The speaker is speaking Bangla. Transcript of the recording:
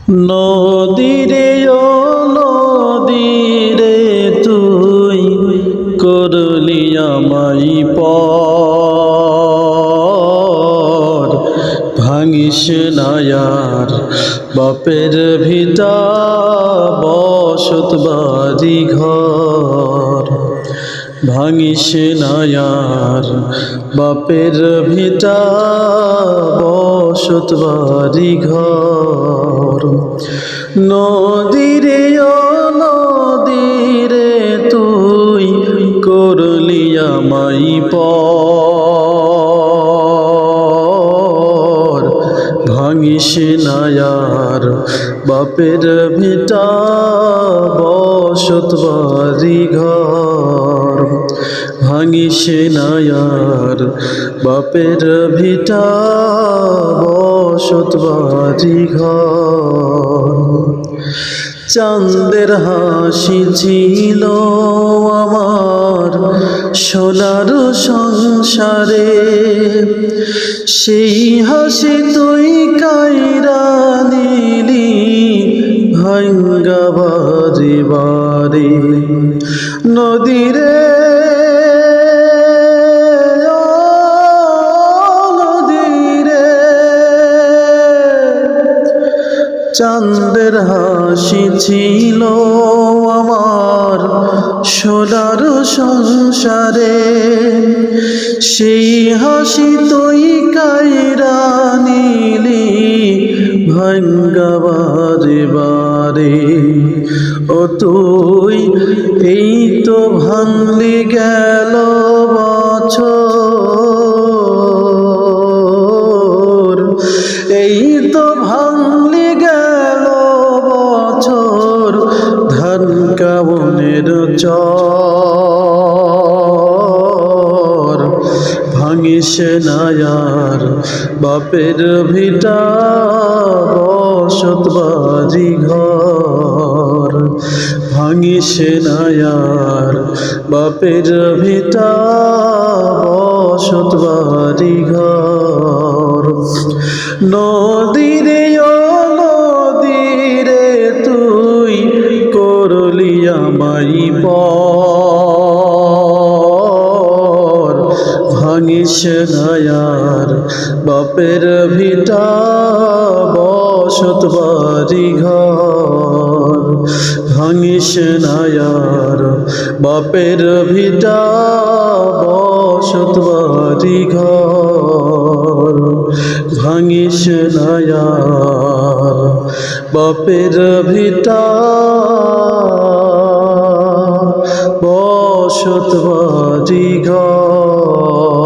নদীরে ও নদীরে তুই করলি আমায় পর, ভাঙিস না আর বাপের ভিটা বসত বাড়ি ঘর। ভাঙিস না আর বাপের ভিটা বসত বাড়ি ঘর। নদীরে ও নদীরে তুই করলি আমায় পর, ভাঙিস না আর বাপের ভিটা বসত বাড়ি ঘর। ভাঙিস না আর বাপের ভিটা বসত বাড়ি ঘর। চাঁদের হাসি ছিল আমার সোনার সংসারে, সেই হাসি তুই কাইরা নিলি ভাঙ্গা বাড়ি বাড়ি। নদীরে চাঁদের হাসি ছিল আমার সোনার সংসারে, সেই হাসি তুই কাইরা নিলি ভাঙ্গা বাড়ি বাড়ি। ও তুই এই তো ভাঙলি গেল বছর, এই তো ভাঙলি গেল বছর ধান কাবনের চর। ভাঙিস না আর বাপের ভিটা বসত বাড়ি ঘর। ভাঙিস না আর বাপের ভিটা বসত বাড়ি ঘর। নদীরে ও নদীরে তুই করলি আমায় পর, ভাঙিস না আর বাপের ভিটা বসত বাড়ি ঘর। ভাঙিস না আর বাপের ভিটা বসত বাড়ি ঘর। ভাঙিস না আর বাপের ভিটা বসত বাড়ি ঘর।